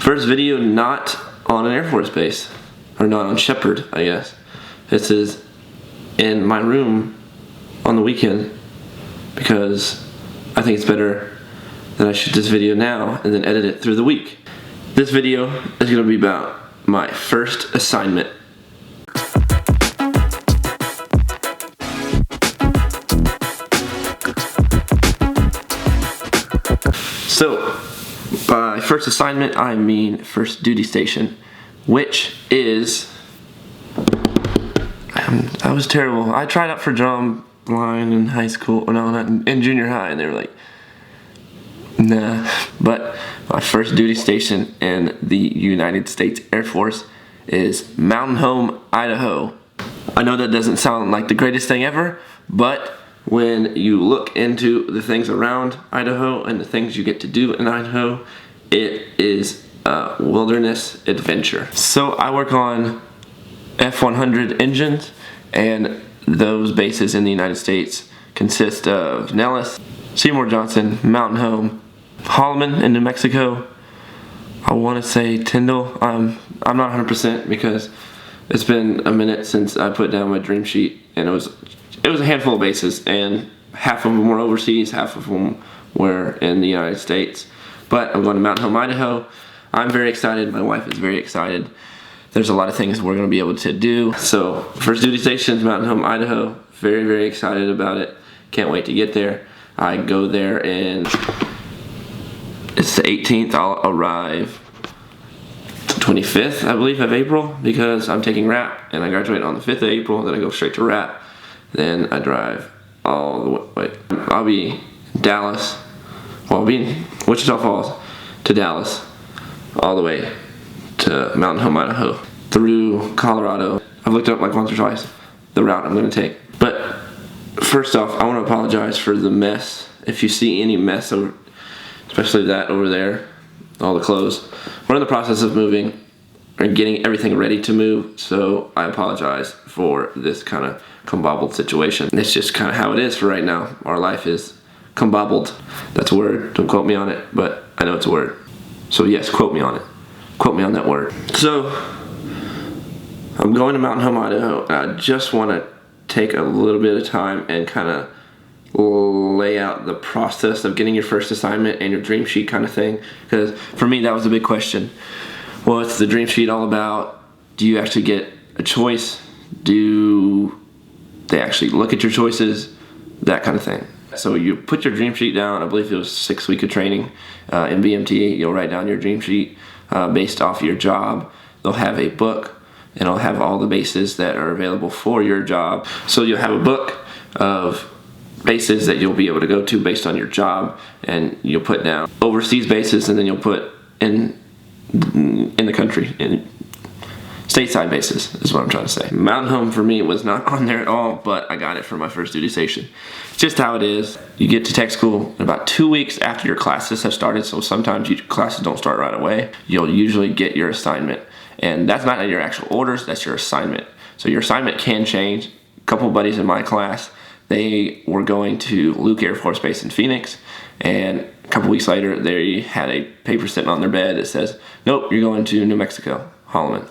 First video not on an Air Force base, or not on Shepherd, I guess. This is in my room on the weekend because I think it's better that I shoot this video now and then edit it through the week. This video is going to be about my first assignment. So, by first assignment, I mean first duty station, which is, I was terrible. I tried out for drum line in high school, no, not in junior high, and they were like, nah. But my first duty station in the United States Air Force is Mountain Home, Idaho. I know that doesn't sound like the greatest thing ever, but when you look into the things around Idaho and the things you get to do in Idaho, it is a wilderness adventure. So I work on F-100 engines, and those bases in the United States consist of Nellis, Seymour Johnson, Mountain Home, Holloman in New Mexico. I want to say Tyndall. I'm not 100% because it's been a minute since I put down my dream sheet, and it was a handful of bases, and half of them were overseas, half of them were in the United States. But I'm going to Mountain Home, Idaho. I'm very excited. My wife is very excited. There's a lot of things we're going to be able to do. So, first duty station is Mountain Home, Idaho. Very, very excited about it. Can't wait to get there. I go there and it's the 18th. I'll arrive 25th, I believe, of April, because I'm taking RAP, and I graduate on the 5th of April. Then I go straight to RAP. Then I drive all the way. I'll be in Dallas. Well, I'll be in Wichita Falls to Dallas, all the way to Mountain Home, Idaho, through Colorado. I've looked up like once or twice the route I'm going to take. But first off, I want to apologize for the mess. If you see any mess, especially that over there, all the clothes. We're in the process of moving and getting everything ready to move, so I apologize for this kind of combobbled situation. It's just kind of how it is for right now. Our life is combobbled. That's a word. Don't quote me on it, but I know it's a word. So yes, quote me on it. Quote me on that word. So I'm going to Mountain Home, Idaho. I just want to take a little bit of time and kind of lay out the process of getting your first assignment and your dream sheet kind of thing, because for me that was a big question. What's the dream sheet all about? Do you actually get a choice? Do they actually look at your choices? That kind of thing. So you put your dream sheet down. I believe it was 6 weeks of training in BMT. You'll write down your dream sheet based off your job. They'll have a book, and it'll have all the bases that are available for your job. So you'll have a book of bases that you'll be able to go to based on your job, and you'll put down overseas bases, and then you'll put in the country, in stateside bases is what I'm trying to say. Mountain Home for me was not on there at all, but I got it for my first duty station. It's just how it is. You get to tech school about 2 weeks after your classes have started, so sometimes your classes don't start right away. You'll usually get your assignment, and that's not your actual orders, that's your assignment. So your assignment can change. A couple of buddies in my class, they were going to Luke Air Force Base in Phoenix, and a couple weeks later they had a paper sitting on their bed that says, nope, you're going to New Mexico, Holloman.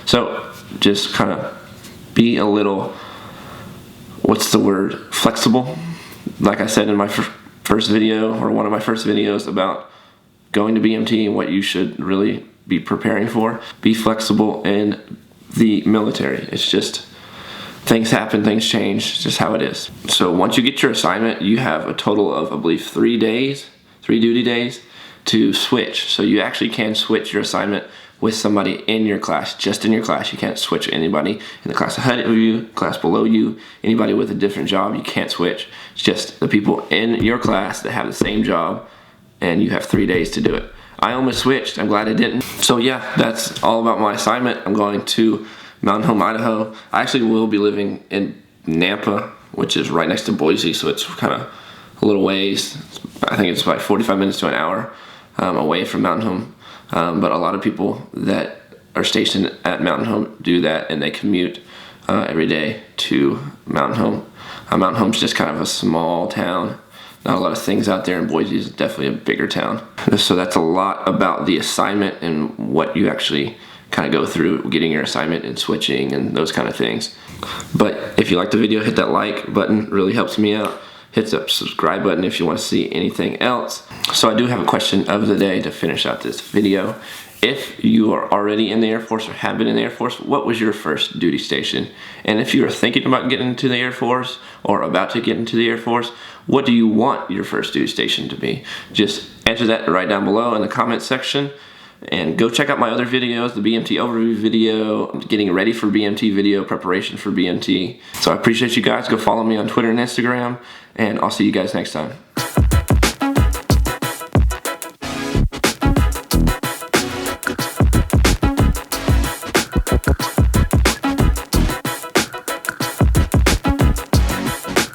So just kind of be a little, what's the word, flexible. Like I said in my first video, or one of my first videos about going to BMT and what you should really be preparing for. Be flexible in the military. It's just, things happen, things change, it's just how it is. So once you get your assignment, you have a total of, I believe, 3 duty days to switch. So you actually can switch your assignment with somebody in your class, just in your class. You can't switch anybody in the class ahead of you, class below you, anybody with a different job, you can't switch. It's just the people in your class that have the same job, and you have 3 days to do it. I almost switched, I'm glad I didn't. So yeah, that's all about my assignment. I'm going to Mountain Home, Idaho. I actually will be living in Nampa, which is right next to Boise, so it's kind of a little ways. I think it's like 45 minutes to an hour away from Mountain Home. But a lot of people that are stationed at Mountain Home do that, and they commute every day to Mountain Home. Mountain Home's just kind of a small town not a lot of things out there, and Boise is definitely a bigger town. So that's a lot about the assignment and what you actually kind of go through getting your assignment and switching and those kind of things. But if you like the video, hit that like button, really helps me out. Hit that subscribe button if you want to see anything else. So I do have a question of the day to finish out this video. If you are already in the Air Force or have been in the Air Force, what was your first duty station? And if you are thinking about getting into the Air Force or about to get into the Air Force, what do you want your first duty station to be? Just answer that right down below in the comment section. And go check out my other videos, the BMT overview video, getting ready for BMT video, preparation for BMT. So I appreciate you guys. Go follow me on Twitter and Instagram, and I'll see you guys next time.